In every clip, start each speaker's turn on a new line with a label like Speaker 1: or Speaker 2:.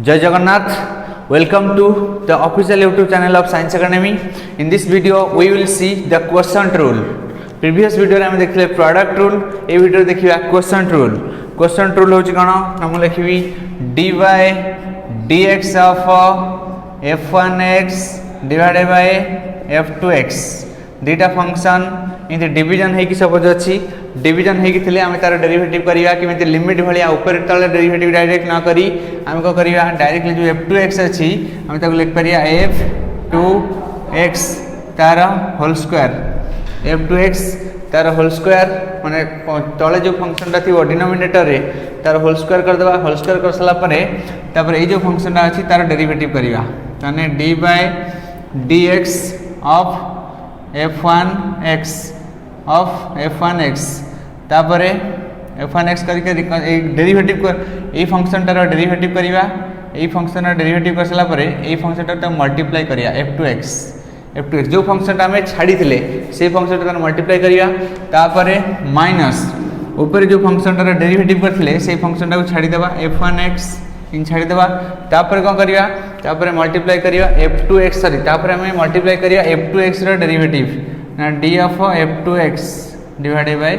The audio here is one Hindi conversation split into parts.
Speaker 1: जय Jagannath. Welcome to the official YouTube channel of Science Academy. In this video we will see the quotient rule. Previous video रे हम देखले product rule, ए वीडियो देखिबा quotient rule. Quotient rule होची कोन हम लिखिबी dy dx of f1x divided by f2x दीटा फंक्शन इनते डिवीजन है कि सपोज अछि डिवीजन है कि थिले हम तार डेरिवेटिव करिया कि लिमिट भलिया ऊपर तले डेरिवेटिव डायरेक्ट ना करी हम को करिया डायरेक्टली जो f2x अछि हम ताको लिख परिया f2x तार होल स्क्वायर f2x तार होल स्क्वायर माने तले जो फंक्शन ता थी डिनोमिनेटर रे तार होल स्क्वायर कर देबा होल स्क्वायर कर सला परे तापर ए जो फंक्शन अछि तार डेरिवेटिव करिया माने d by dx of f1x तापरे f1x करके डेरिवेटिव कर ए फंक्शन तार डेरिवेटिव करिवा ए फंक्शन रा डेरिवेटिव कर सला परे ए फंक्शन ता मल्टीप्लाई करिया f2x जो फंक्शन हमें छाड़ी थिले से फंक्शन ता मल्टीप्लाई करिया तापरे माइनस ऊपर जो फंक्शन ता डेरिवेटिव करथिले से फंक्शन ता को छाड़ी देबा f1x इन छाड़ी देबा तापर कोन करिया तापर मल्टीप्लाई करिया f2x सॉरी तापर हमें मल्टीप्लाई करिया f2x रा डेरिवेटिव ना d of f2x divided by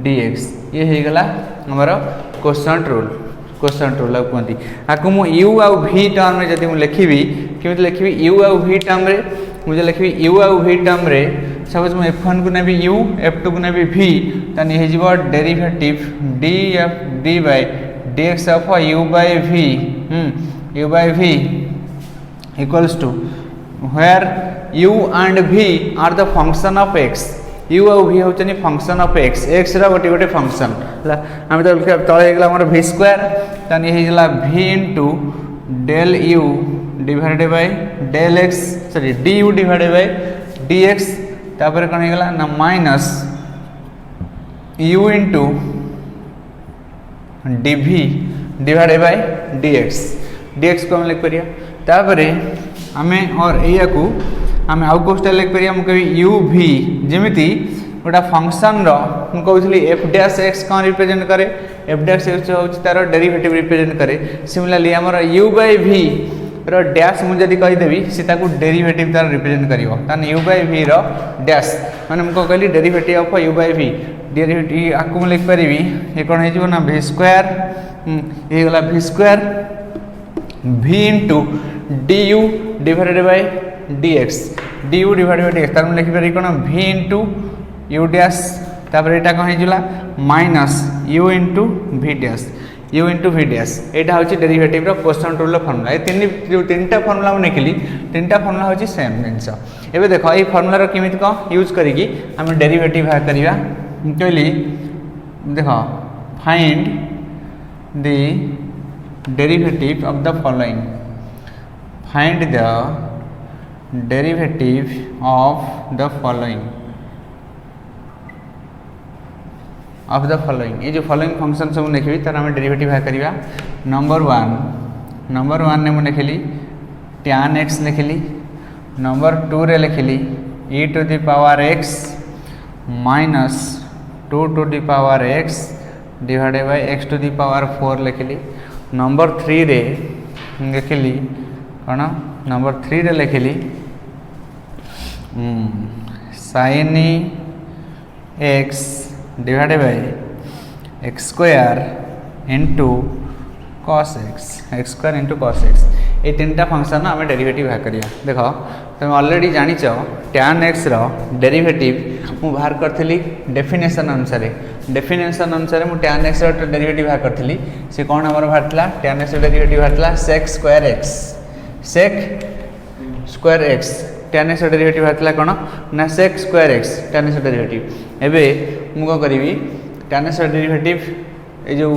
Speaker 1: dx ये हे गला हमरो क्वोशंट रूल कहती आकु मु u आ v टर्म रे जदी मु लिखिबी केमिति लिखिबी u आ v टर्म रे मुझे लिखिबी u आ v टर्म रे सपोज मु f1 को नेबी u f2 को नेबी v तनी हे जिवो derivative d by dx of u by v equals to where u and v are the function of x u और v होचनी फंक्शन ऑफ x रा गोटे फंक्शन हम तो तळे हेगला हमर v स्क्वायर तनी हे गला v into del u divided by del x sorry du divided by dx तापर कोन हेगला ना minus u into dv divided by dx को हम लिख परिया तापरे हमें और एया को हमें आउ को स्टाइल लिख परिया हम कहि u v जेमिति गोटा फंक्शन रो हम कहउथली f डैश x कोन रिप्रेजेंट करे f डैश x होची तार डेरिवेटिव रिप्रेजेंट करे सिमिलरली हमर u by v रो डैश मु जदी कहि देबी से ताको डेरिवेटिव तार रिप्रेजेंट करिवो तन u by v रो डैश माने हमको कहली derivative of u by v derivative आकु लिख परिबी ए कोन हे जो ना v स्क्वायर ए गला v square v into du divided by dx du divided by dx तार हम लिखि परि कोन v into u dash तापर एटा कोन हे जुला minus u into v dash एटा होची डेरिवेटिव रो क्वोशंट रूल फार्मूला ए तीनटा फार्मूला हम लिखली तीनटा फार्मूला होची सेम जिंस एबे देखो ए फार्मूला रो केमिति को यूज करिकी हम डेरिवेटिव बाहर करिया कहली देखो find the derivative of the following find the derivative of the following ये जो फॉलोइंग फंक्शन सब लिखी तार आम डेरिवेटिव बाहर करिया नंबर वन ने मुझे लिखिली tan x लिखिली नंबर 2 रे लिखिली e to the power x minus 2 to the power x divided by x to the power 4 लिखिली number 3 रे लिखिली कौन नंबर 3 रे लिखिली sin x divided by x square into cos x ये तीनटा फंक्शन आम डेरिवेटिव बाहर करिया देखो तुम ऑलरेडी जानी tan x रो डेरिवेटिव मु बाहर करथली डेफिनेशन अनुसार मु tan x रो डेरिवेटिव बाहर करथली से कोन हमर बाहरतला tan x रो डेरिवेटिव बाहरतला sec square x tan x रो डेरिवेटिव बाहरतला कोन ना sec square x tan x रो डेरिवेटिव एबे मु को करबी tan x रो डेरिवेटिव ए जो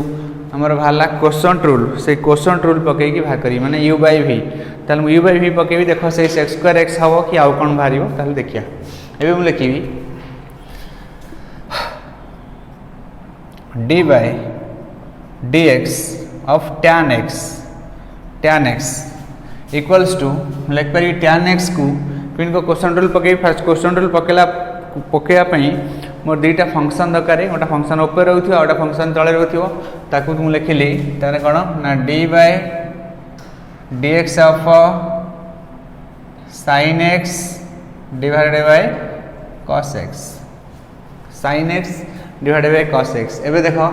Speaker 1: हमर भाला क्वोशंट रूल से क्वोशंट रूल पके की बाहर करी माने u by v ताल u by v पके भी देखो से sec square x हबो कि आउ कोन बाहरियो ताल देखिया एबे मु लिखिबी d by dx of tan x equals to लिख परी tan x को पिन को क्वोशंट रूल पके फर्स्ट क्वोशंट रूल पकेया पई मोर दुईटा फंक्शन दरकार गोटे फंक्शन ऊपर रोथे गोटे फंक्शन तले रोथे ताकू मुझे लिखिली तार कौन ना D by dx of sin x divided by cos x, sin x divided by cos x। एबे देखो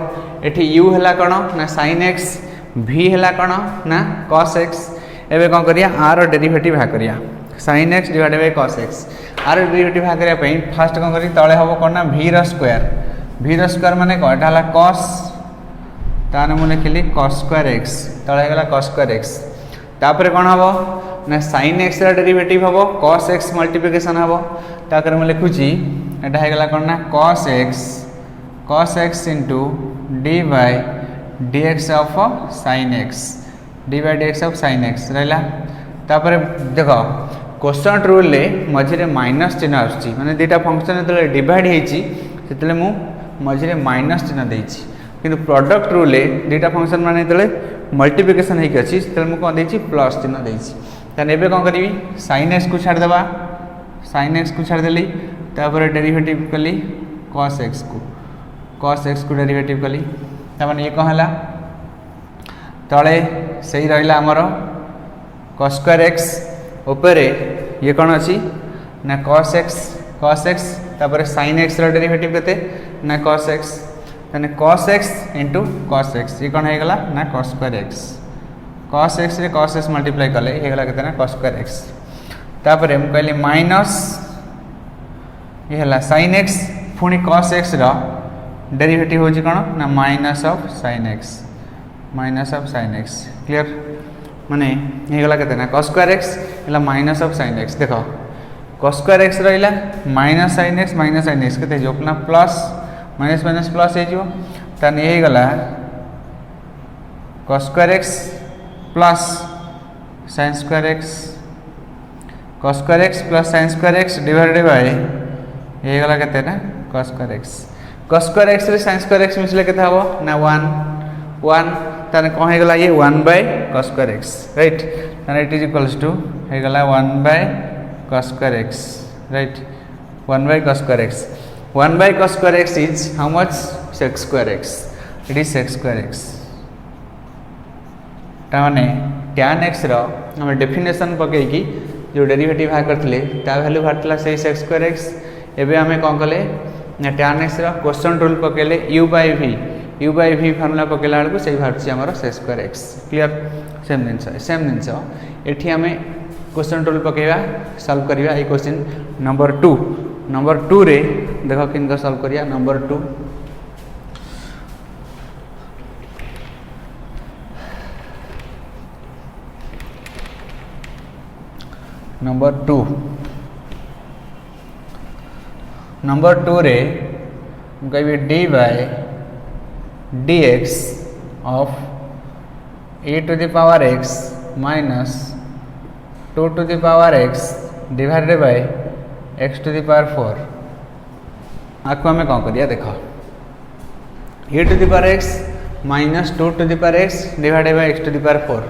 Speaker 1: एठी u हला कोन ना sin x, v हला कोन ना cos x। एबे कोन करिया r डेरिवेटिव हा करिया sin x divided by cos x। r derivative हा करिया पई फर्स्ट कोन करी तळे हबो कोन ना v रो स्क्वायर माने को एटा हला cos, ताने मु लिखिली cos स्क्वायर x, तळे गला cos स्क्वायर x। तापरे कोन हबो ना sin x रो डेरिवेटिव हबो cos x मल्टीप्लिकेशन हबो, ताकर मु लिखुची एटा हे गला कोन ना cos x into d by dx of sin x, d by dx of sin x रहला। तापर देखो क्वेश्चन रूल ले मझिरे माइनस चिन्ह आछि, माने दुटा फंक्शन जतले डिवाइड हेछि सेतले मु मझिरे माइनस चिन्ह देछि, किंतु प्रोडक्ट रूल ले दुटा फंक्शन माने जतले मल्टीप्लिकेशन हेकि अछि सेतले मु कोन देछि प्लस चिन्ह देछि। तने एबे कोन करबी sin x को छाड़ देबा, sin x को छाड़ देली, तापर डेरिवेटिव कली cos x को डेरिवेटिव कली, तामाने ये कौन हला तले सही रहिला हमर cos स्क्वायर x, ऊपरे ये कौन अछि ना cos x तापर sin x रो डेरिवेटिव केते ना cos x, तने cos x into cos x ये कौन हे गला ना cos square x, cos x रे cos x मल्टीप्लाई कले हे गला केते ना cos स्क्वायर x। तापर हम कहली माइनस ये हला sin x पुणी cos x रो डेरिवेटिव होची कोन ना minus of sin x, clear माने हे गला केते ना cos स्क्वायर x हला माइनस ऑफ sin x। देखो cos स्क्वायर x रहिला माइनस sin x केते जो अपना प्लस माइनस प्लस हे जो, तने हे गला cos square x plus sin square x, cos square x plus sin square x divided by हे गला केते ना cos square x। cos square x रे sin स्क्वायर x मिसले केते हबो ना 1 तने कोन हे गला ये 1 by cos square x, right. तने इट इज इक्वल्स टू हे गला 1 by cos square x, right. 1 by cos square x, 1 by cos square x is how much sec square x, it is sec square x। ता माने tan x रो हम डेफिनेशन पके की जो डेरिवेटिव हा करथले ता वैल्यू भाटला से sec स्क्वायर x। एबे हमें कोन कले ना tan x रो क्वेश्चन रूल पकेले u by v फार्मूला पकेला बेलू से भाटछि हमर sec square x, clear. Same जिनस एठी हमें क्वेश्चन रूल पकेबा सॉल्व करिया ए क्वेश्चन नंबर 2 रे देखो किनका सॉल्व करिया नंबर 2। नंबर 2 रे कहिबे d by dx of a to the power x minus 2 to the power x divided by x to the power 4। आपको हमें कौन करिया देखो a to the power x minus 2 to the power x divided by x to the power 4।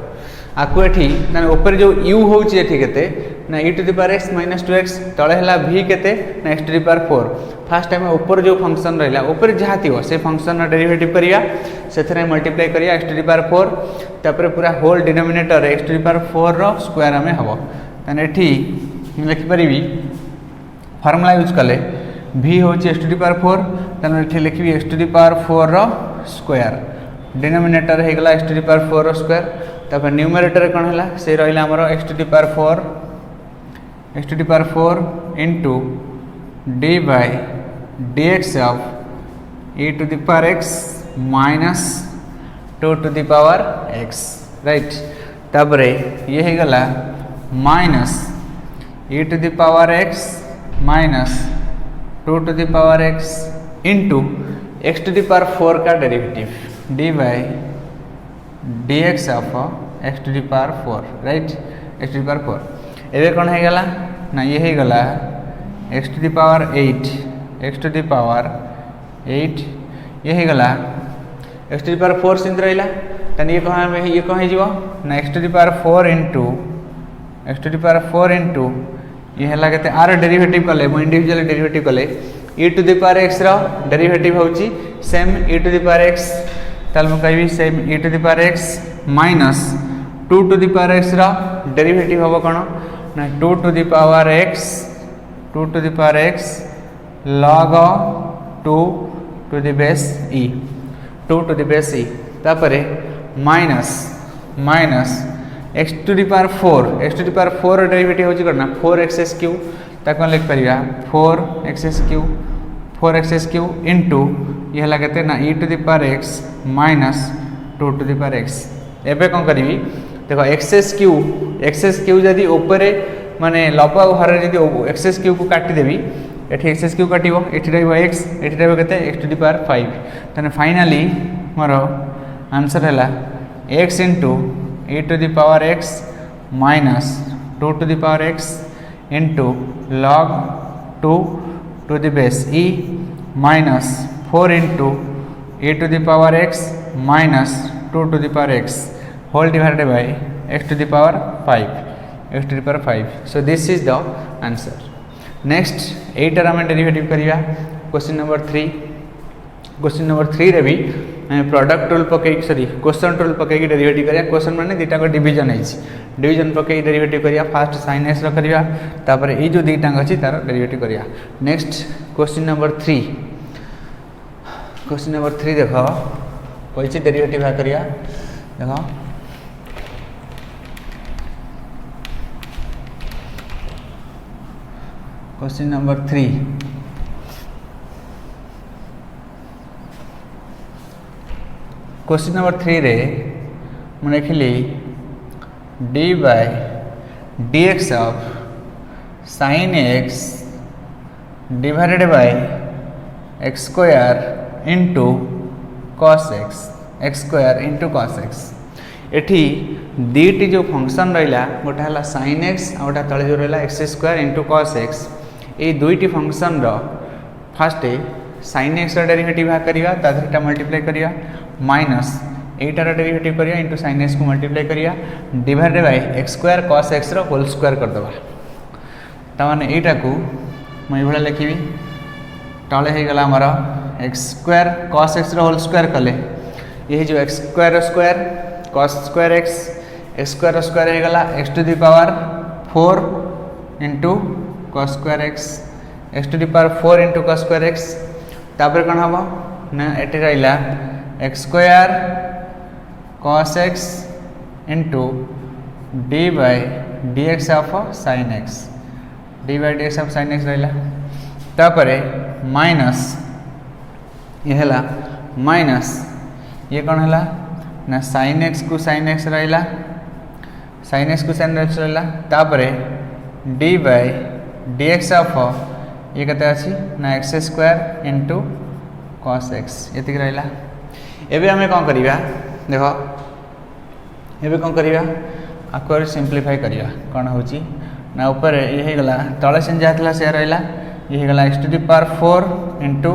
Speaker 1: आपको एठी ना ऊपर जो u होची एठी केते ना e to the power x minus 2x, तळे हला v केते ना x to the power 4। First time ऊपर जो फंक्शन रहला ऊपर जहा थिवो से फंक्शन रा डेरिवेटिव करिया सेथरे मल्टीप्लाई करिया x to the power 4, तापर पूरा whole denominator x to the power 4 रो स्क्वायर हमें हबो। तने एठी लिखि परिबी फार्मूला यूज कले v होची x to the power 4, तने एठी लिखिबी x to the power 4 रो स्क्वायर, डिनोमिनेटर हे गला x to the power 4 रो स्क्वायर, तापर न्यूमरेटर कोन हला से रहला हमरो x to the power 4 into d by dx of e to the power x minus 2 to the power x, right. तापरे ये हे गला minus e to the power x minus 2 to the power x into x to the power 4 का derivative d by dx of x to the power 4, right, x to the power 4। एबे कोन हे गला ना ये हे गला x to the power 8 ये हे गला x to the power 4 Sindh रहिला, तने ये कह जीवो ना x to the power 4 into ये हला केते आर डेरिवेटिव कले मो इंडिविजुअल डेरिवेटिव कले e to the power x रो डेरिवेटिव होची same e to the power x, ताल मु कहबी same e to the power x minus 2 to the power x रा डेरिवेटिव हम कौन ना 2 to the power x log 2 to the base e 2 to the base e तापरे minus x to the power 4 derivative होची करना 4x क्यू ताको लिख परिया 4x क्यू इनटू ये हला केते ना e to the power x minus 2 to the power x एबे कोन करिवि देखो एक्स क्यू जदि ऊपर माने लब आ हर जदि एक्स क्यू को काटी देबी एठी एक्स क्यू काटिबो एठी रहबो x एठी रहबो केते x to the power 5 तने फाइनली मोर आंसर हैला x into e to the power x minus 2 to the power x into log 2 to the base e minus 4 into e to the power x minus 2 to the power x whole divided by x to the power 5. So this is the answer. Next 8 रा में डेरिवेटिव करिया क्वेश्चन नंबर 3 रे भी प्रोडक्ट रूल पके सॉरी क्वेश्चन रूल पके डेरिवेटिव करिया क्वेश्चन माने दुटा को डिवीजन डिवीजन पके डेरिवेटिव करिया फर्स्ट sin x रो करिया तापर ए जो दुटा अछि तार डेरिवेटिव करिया नेक्स्ट क्वेश्चन नंबर 3 देखो कोइछि डेरिवेटिव करिया देखो क्वेश्चन नंबर 3 रे मैं लिखली d by dx of sin x divided by x square into cos x एठी दीटी जो फंक्शन रहा गोटा है sin x आ गोटा तले जो रहा x square into cos x ये दुईटी function first sin x derivative बाहर करिया तादरटा मल्टीप्लाई करिया माइनस एटार डेरिवेटिव करिया इंटू sin x को मल्टीप्लाई करिया divided by x square cos x रो होल स्क्वायर कर दबा ता माने एटा को मैं भला लिखिबी तले हे गला हमर x स्क्वायर cos x रो होल स्क्वायर कले ये जो x square cos square x square हे गला x to the power 4 into cos square x to the power 4 into cos square x तापर कोन हबो ना एटे रहिला x square cos x into d by dx of sin x रहिला तापर माइनस ये हला माइनस ये कोन हला ना sin x को sin x रहिला तापर d by dx of ये कते अछि ना x square into cos x एतिक रहिला एबे हमें कोन करिवा देखो एबे कोन करिवा आको सिंपलीफाई करिवा कोन होची ना ऊपर ये हे गला तळे से जातला से रहिला ये हे गला x to the power 4 into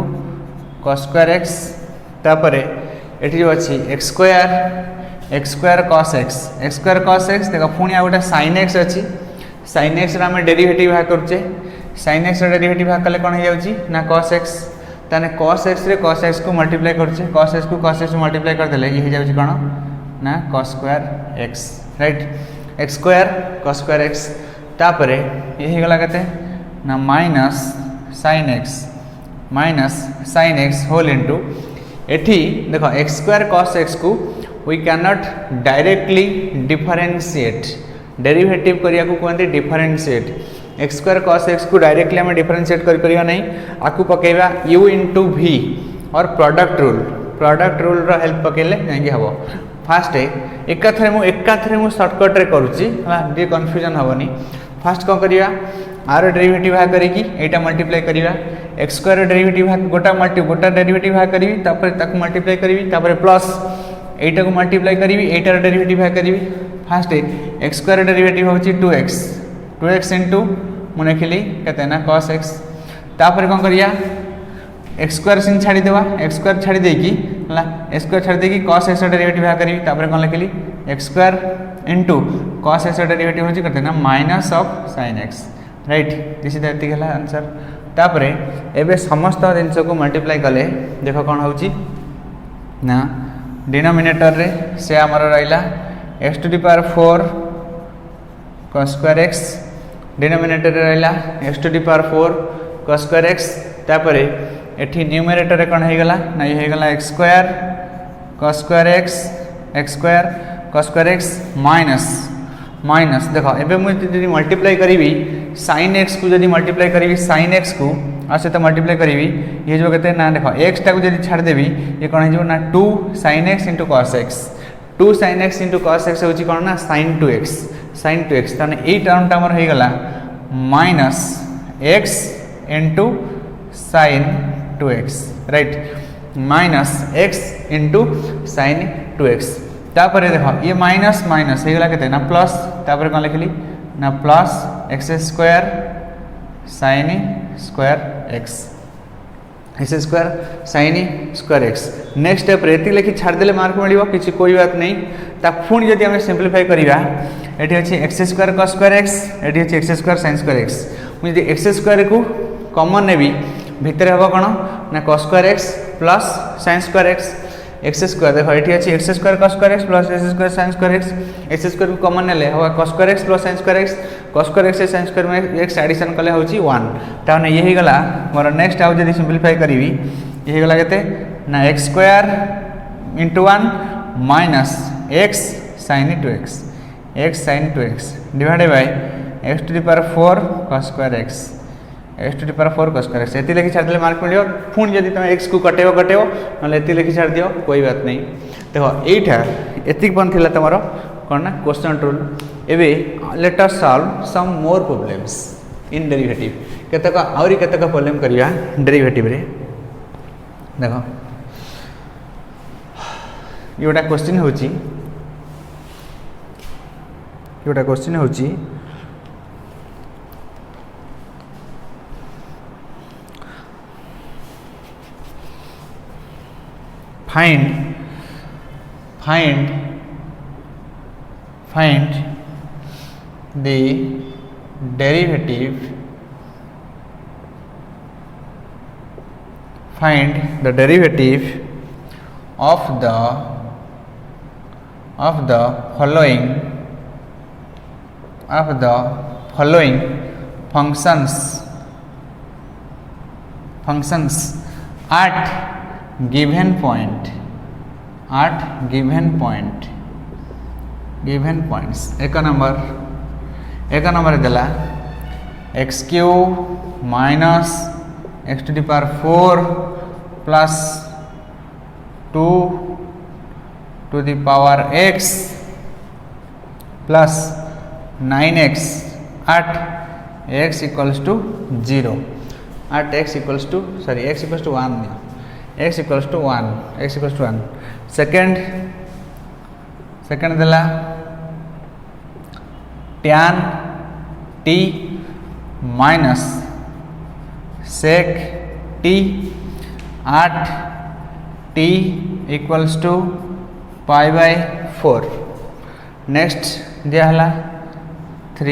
Speaker 1: cos square x तापर एठी जो अछि x square cos x देखो पुनी आ गोटा sin x अछि sin x रा में डेरिवेटिव हा करछे sin x रा डेरिवेटिव हा कले कोन हे जाउची ना cos x ताने cos x रे cos x को मल्टीप्लाई करछे cos x को cos x मल्टीप्लाई कर देले ये हे जाउची कोन ना cos square x right x square cos square x तापर ये हे गला कते ना minus sin x whole into एठी देखो x स्क्वायर cos x को we can not directly differentiate derivative करिया को कहते differentiate x square cos x को डायरेक्टली हम डिफरेंशिएट कर परिया नहीं आकु पकेबा u into v और प्रोडक्ट रूल रो हेल्प पकेले जांगी हबो फास्ट एकाथरे मु शॉर्टकट रे करूची हला डी कंफ्यूजन हबनी फास्ट को करिया आर डेरिवेटिव हा करिकी एटा मल्टीप्लाई करिवा x स्क्वायर डेरिवेटिव हा गोटा डेरिवेटिव हा करिवि तापर ताक मल्टीप्लाई करिवि तापर प्लस एटा को मल्टीप्लाई करिवि एटार डेरिवेटिव हा करिवि फास्ट x स्क्वायर डेरिवेटिव होची 2x इनटू मुने खिली कते ना cos x तापर कोन करिया x स्क्वायर सिन छाडी देबा x स्क्वायर छाडी देकी हला x स्क्वायर छाडी देकी cos x डेरिवेटिव हा करिवि तापर कोन लिखली x square into cos x derivative होची करते ना minus of sin x right this is that गेला आंसर तापर एबे समस्त जिंस को मल्टीप्लाई कले देखो कोन होची ना डिनोमिनेटर रे से हमर रहिला x to the power 4 cos square x denominator रहा x to the power 4 cos square x तापर एठी न्यूमरेटर कौन हो गला ना ये गला x square cos square x square cos square x minus minus देखो एबे मुझे मल्टीप्लाई करी sin x को जब मल्टीप्लाई करी sin x को आ सहित मल्टीप्लाई करी ये जो कहते ना देखो x टाक जब छाड़देवी ये कौन हो ना 2 sin x into cos x 2 sin x into cos x हूँ कौन ना sin 2x ताने यही टर्म टाइम हो गला minus x into sin 2x right minus x into sin 2x तापर देखो ये माइनस माइनस हो गला के ना प्लस तापर कौन लिखली ना plus x square sin square x square sin square x next step ये लिखी छाड़देले मार्क मिल कि कोई बात नहीं ता पुणी जब आम सिंप्लीफाई करवा ये अच्छे x square cos square X ये अच्छे x square sin square x मुझे एक्स स्क्वायर को कॉमन नेबी भितर हम कौन ना cos square x plus sin square x square देखो ये अच्छे x square cos square x plus x square sin square x square को कॉमन नेले हम cos square x plus sin square x cos square x sin square में एक्स एडिशन कले हूँ 1 ताने ये गला मोर नेक्स्ट आउ जब सिंप्लीफाई करी ये गला के ना X square into 1 minus X sin 2x X sin 2x divided by X to the power 4 cos square X X to the power 4 cos square X ये लिखी छाड़ मार्क मिल पुणी जब तुम एक्स को कटेब ना ये लिखी छाड़ दियो कोई बात नहीं देखो यहीटा एतिक बन थी तुम कौन ना क्वेश्चन रूल एवं let us solve some more problems in derivative केतक आउरी केतक प्रॉब्लम करवा डेरिवेटिव रे देखो ये गोटा क्वेश्चन होची गोटा क्वेश्चन होची find the derivative of the following functions at given points एक नंबर देला X cube minus X to the power 4 plus 2 to the power X plus 9x at x equals to 0 at x equals to 1 x equals to 1 second देला tan t minus sec t at t equals to pi by 4 next दिया हला 3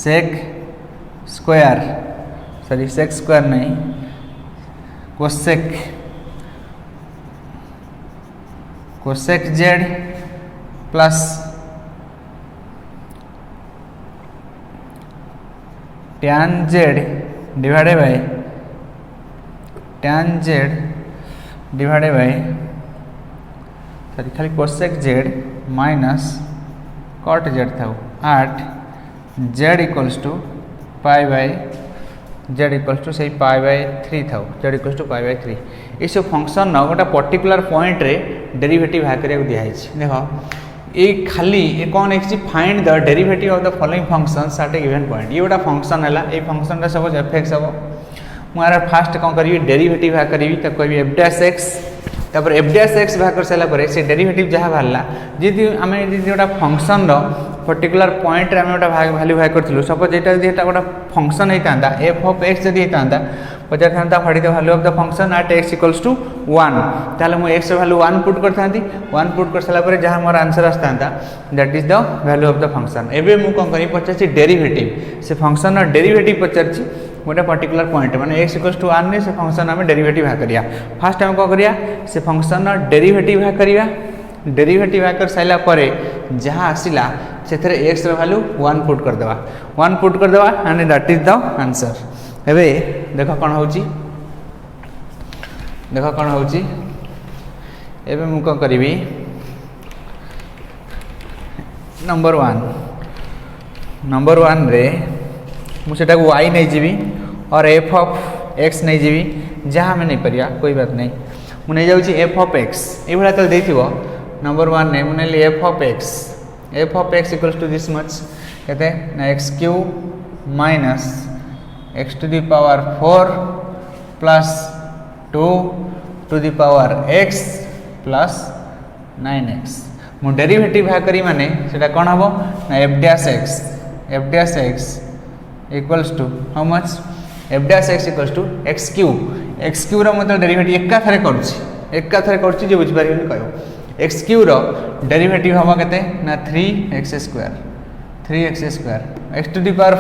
Speaker 1: sec स्क्वायर नहीं cosec Z plus tan Z divided by खाली cosec Z minus cot Z था 8 Z equals to pi by से पाई बाय 3 था Z equals to pi by 3 ये सब फंक्शन न गोटे पर्टिकुलर पॉइंट रे डेरिवेटिव बाहर करिया दिखाई देख ये खाली ये कौन है find the derivative of the following functions eight A given point ये गोटा फंक्शन है ये फंक्शन सपोज एफ एक्स हम मुझे फास्ट कौन करी डेरिवेटिव बाहर करी कहि एफ डैश एक्स तापर एफ डैश एक्स बाहर कर सारा से डेरिवेटिव जहाँ बाहर जी आम गोटा फंक्शन पर्टिकुलर पॉइंट रे आम गोटा वैल्यू बाहर करूँ सपोज यहाँ गोटे फंक्शन होता एफ ऑफ एक्स जब होता पचार था what is the value of the function at X equals to 1 ताले मु एक्स वैल्यू 1 पुट कर थांती 1 पुट कर साला परे जहां मोर आंसर आस्ता that is the value of the function एबे मु कोन करी पचारछि डेरिवेटिव से फंक्शन र डेरिवेटिव पचारछि गोटे पर्टिकुलर पॉइंट माने x इक्वल्स टू 1 रे से फंक्शन आम डेरिवेटिव बाहर करिया। फास्ट आम कौन करिया से फंक्शन डेरिवेटिव बाहर करिया। डेरिवेटिव बाहर कर साइला परे जहाँ आसिला से x रो वैल्यू 1 पुट कर देबा 1 पुट कर देबा and that is the answer. एबे देखो कोन होची देखो कोन होची एबे मु कोन करिवि नंबर 1 रे मुझे y नहीं जीवी और f ऑफ x नहीं जीवी जहाँ में नहीं परिया कोई बात नहीं मुझे नहीं जाऊँगी f ऑफ x ये भाई तो देखो नंबर 1 ने मुझे ले f of x equals to this much कहते हैं X cube minus x to the power 4 plus 2 to the power x plus 9x मु डेरिवेटिव बाहर करी माने सेटा कोन हबो ना f dash x equals to how much f dash x equals to x cube रो मतलब डेरिवेटिव एका थारे करछि जे बुझ पारिबे कहयो x क्यू रो डेरिवेटिव हबो केते ना 3x square x to the power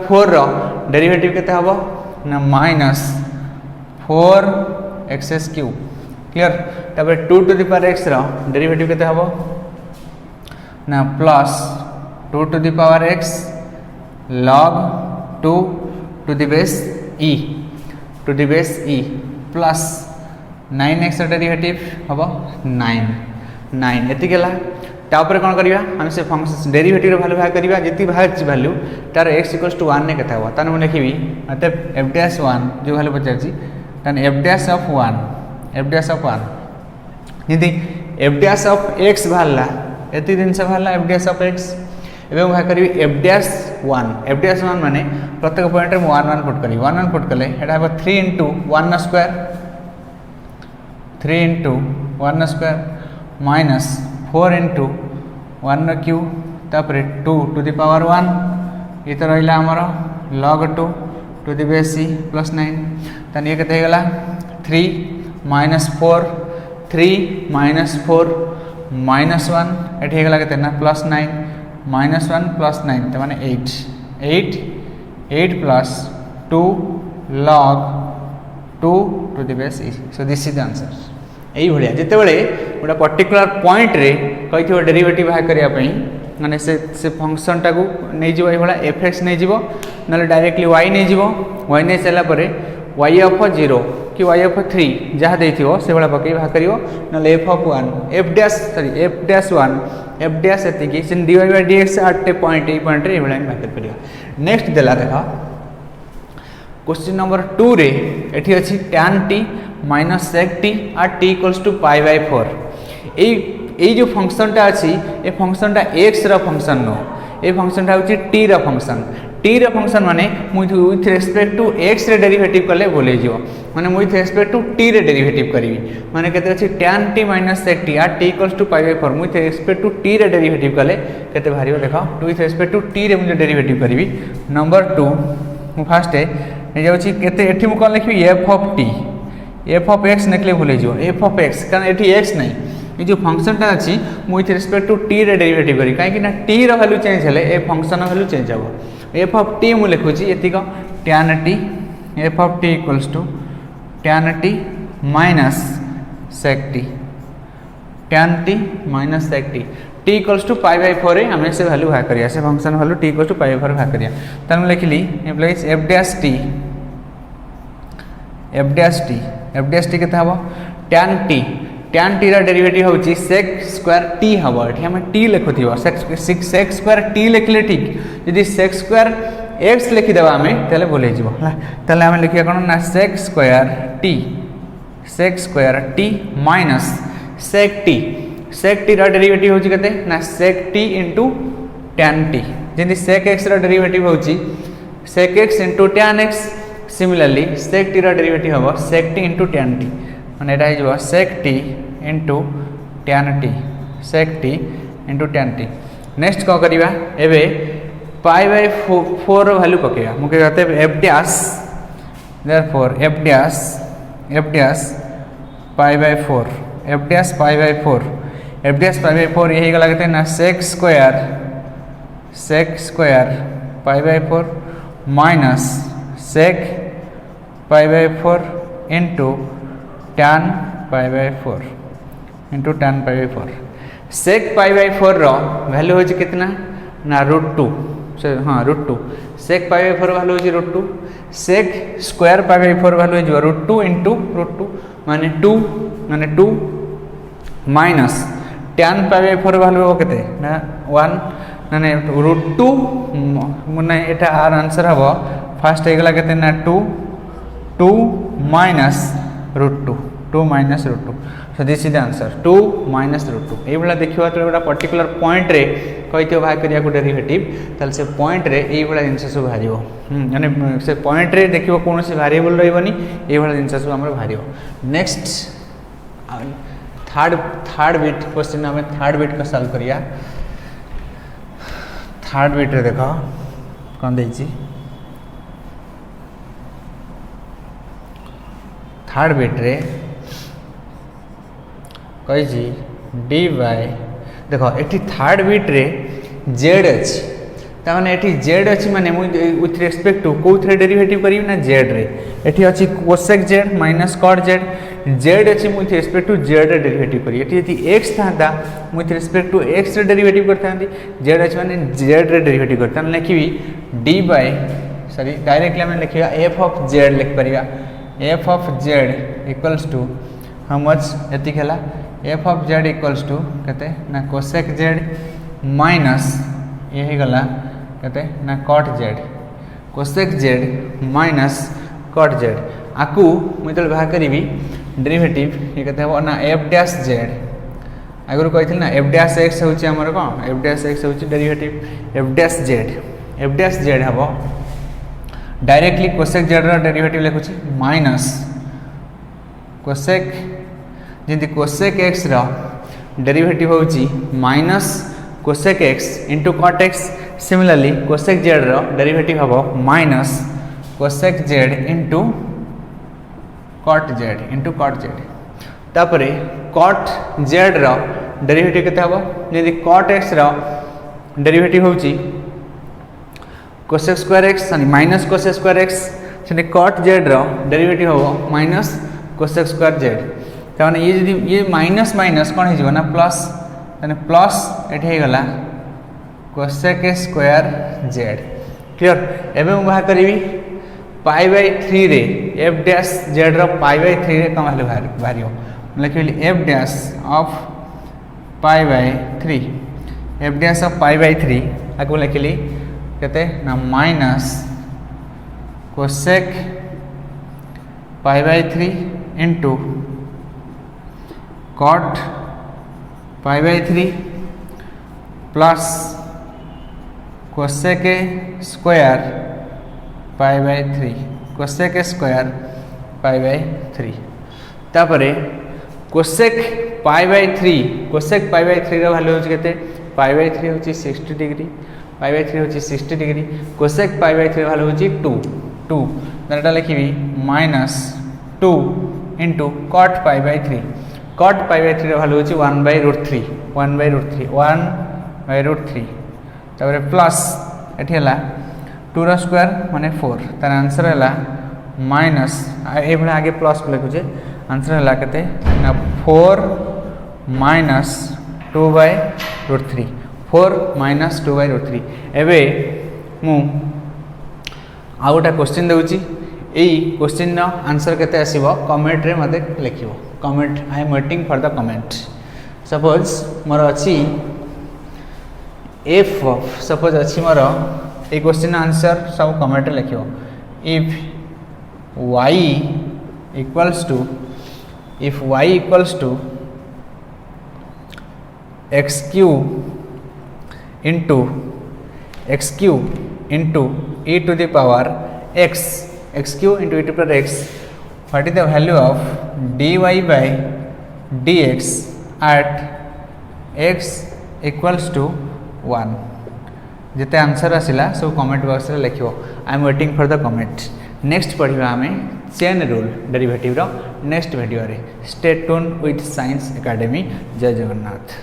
Speaker 1: 4 रो डेरिवेटिव केते हबो ना माइनस 4x क्यूब क्लियर। तबे 2 टू दी पावर x रो डेरिवेटिव केते हबो ना plus 2 to the power x log 2 to the base e plus 9x derivative हबो 9 एति गेला। तापर कोन करिया हम से फंक्शन डेरिवेटिव रो वैल्यू बाहर करिया जति बाहर छि वैल्यू तार x इक्वल्स टू 1 ने केता हो ताने मैं लिखिबी मतलब f डैश 1 जो वैल्यू पचारछि ताने f डैश ऑफ 1 यदि f डैश ऑफ x बाहरला एति दिन से बाहरला f डैश ऑफ x एवं बाहर करी f डैश 1 माने प्रत्येक पॉइंट रे 1 पुट करी 1 पुट कले एटा हो 3 into 1 square minus 4 into 1 cube तापर 2 टू दी पावर 1 ये तो रहिला हमरो log 2 to the base c plus 9 तन ये केते गेला 3 minus 4 minus 1 एठी गेला केते ना प्लस 9 minus 1 plus 9 तो माने 8 plus 2 log 2 to the base e so this is the answer। यही भाया जिते बड़े गोटे पर्टिकुलर पॉइंट रे कही डेरिवेटिव बाहर करने माने से फंक्शन टाक नहीं जीव ये एफ एक्स नहीं जीव ना डायरेक्टली वाई नहीं जीव वाई नहीं सारा वाई ऑफ 0 कि वाई ऑफ 3 जहाँ देथिबो से भाया पकई बाहर करियो ना F of 1 F dash 1 F dash एतिकी सिन dy by dx आटे पॉइंट ए पॉइंट रे भाया बाहर कर परियो। नेक्स्ट देला देखा क्वेश्चन नंबर 2 रे एठी अछि tan t minus sec t और t equals to pi by 4 ए जो फंक्शन टा अछि ए फंक्शन टा x रा फंक्शन नो ए फंक्शन टा होछि t रा फंक्शन माने विथ रेस्पेक्ट टू x रे डेरिवेटिव कले बोले जिवो माने विथ रेस्पेक्ट टू t रे डेरिवेटिव करिवि माने केते अछि tan t minus sec t और t equals to pi by 4 with respect to t रे डेरिवेटिव कले केते भारियो देखो विथ रेस्पेक्ट टू t रे मुझे डेरिवेटिव करिवि। नंबर 2 मु फास्ट ए जाउछि केते एठी मु कोन लिखबि f ऑफ x निकले भूले जो f ऑफ x कारण एठी x नहीं ये जो फंक्शन टा अछि विथ रिस्पेक्ट टू t रे डेरिवेटिव करी काहे कि ना t रो वैल्यू चेंज हेले ए फंक्शन वैल्यू चेंज हो f ऑफ t मु लिखुची एतिक tan t f of t equals to tan t minus sec t tan t minus sec t t equals to pi by 4 रे हमें से वैल्यू बाहर करिया से function value t equals to pi by 4 बाहर करिया तन लिखली एम्प्लॉइज f डैश t केते हबो tan t रा डेरिवेटिव होची sec स्क्वायर t हबो एठी हम t लिखुथिबो sec स्क्वायर t लिखले ठीक यदि sec स्क्वायर x लिखि देबा हमें तले बोले जिवो तले हम लिखिया कोन ना sec square t minus sec t रा डेरिवेटिव होची केते ना sec t into tan t जेंति sec x रा डेरिवेटिव होची sec x into tan x similarly sec t रा डेरिवेटिव हबो sec t into tan t माने एटा हिजबो sec t into tan t next को करिवा एबे पाई बाय 4 रो वैल्यू पकेगा मु कहते f dash therefore f dash pi by 4 f dash pi by 4 यही गला कहते ना sec square pi by 4 minus sec pi by 4 into tan pi by 4 into tan pi by 4 sec pi by 4 रो वैल्यू हो कितना ना √2 हाँ √2 सेक पाई बाय 4 वैल्यू हो √2 sec square pi by 4 value हो √2 इंटू √2 माने 2 minus tan pi by 4 value हो केते ना 1 माने √2 माने एटा आर आंसर हबो फर्स्ट हेगला केते ना 2 minus √2 2 minus √2 so this is the answer 2 minus √2 ए बला देखिबा त एटा पर्टिकुलर पॉइंट रे कहितो भाग करिया को डेरिवेटिव तल से पॉइंट रे ए बला जिंस सब भारियो माने से पॉइंट रे देखिबो कोन से वेरिएबल रहबनी ए बला जिंस सब हमर भारियो नेक्स्ट थर्ड बिट क्वेश्चन हमें थर्ड बिट का सॉल्व करिया थर्ड बिट रे देखो कौन देछि थर्ड बिट रे कही जी डी बाय देखो एटी थर्ड बिट रे जेड अछि ताने एटी जेड अछि माने मु विथ रिस्पेक्ट टू को थ्रे डेरिवेटिव करी ना जेड रे एटी अछि cosec Z minus cot Z Z अछि मु विथ रिस्पेक्ट टू जेड रे डेरिवेटिव करी एटी यदि x थांदा मु विथ रिस्पेक्ट टू x रे डेरिवेटिव करथांदी जेड अछि माने जेड रे डेरिवेटिव करथान लिखिबी डी बाय सॉरी डायरेक्टली हम लिखिबा f ऑफ जेड लिख परिबा f of Z equals to how much एति खेला f of Z equals to कहते ना कोसेक जेड माइनस ये ही गला कहते ना cot Z cosec Z minus cot Z आकू मुझे तो बाहर करी डेरिवेटिव ये कहते हैं ना f डैश जेड आगुरी कही ना f डैश x होची हमर कौन f डैश x होची डेरिवेटिव f डैश जेड हम डायरेक्टली कोसेक जेड रा डेरिवेटिव लिखुची माइनस कोसेक जिंदी कोसेक x रा डेरिवेटिव होची minus cosec x into cot x similarly cosec z रा डेरिवेटिव हबो minus cosec z into cot z तापरे कॉट जेड रा डेरिवेटिव केते हबो यदि कॉट x रा डेरिवेटिव होची कोसेक स्क्वायर x यानी माइनस कोसेक स्क्वायर x यानी कॉट जेड रा डेरिवेटिव हबो माइनस कोसेक स्क्वायर जेड ताने ये यदि ये माइनस माइनस कोन हे जीवो ना प्लस यानी प्लस एठे हे गला कोसेक स्क्वायर जेड क्लियर एबे मु बाहर करबी पाई बाय 3 रे f डैश जेड रा पाई बाय 3 रे कम हले भारियो लिखिली f dash of pi by 3 f dash of pi by 3 आको लिखिली कहते ना minus cosec pi by 3 into cot pi by 3 plus cosec square pi by 3 cosec square pi by 3 तापरे कोसेक पाई बाय 3 रा वैल्यू होची केते पाई बाय 3 होची 60 डिग्री पाई बाय 3 होची 60 degree cosec pi by 3 value होची 2 दैटा लिखिबी minus 2 into cot pi by 3 cot pi by 3 रा वैल्यू होची 1/√3 तापर प्लस एठी हला 2 रा स्क्वायर माने 4 तार आंसर हला माइनस ए भला आगे प्लस को लिखुजे आंसर हला केते ना 4 माइनस 2/√3 4 माइनस 2/√3 एबे मु आउटा क्वेश्चन देउची एई क्वेश्चन नो आंसर केते आसीबो कमेंट रे मते लिखिबो comment I am waiting for the comment suppose मोर अछि f सपोज अछि मोर ए क्वेश्चन आंसर सब कमेंट रे लिखिबो if y equals to x cube into e to the power x cube into e to the power x what is the value of dy by dx at x equals to 1 जिते आंसर आसिला सब कमेंट बॉक्स रे लिखिबो I am waiting for the comment next पढ़िबा हमें चेन रूल डेरिवेटिव रो नेक्स्ट वीडियो रे stay tune with Science Academy जय जगन्नाथ।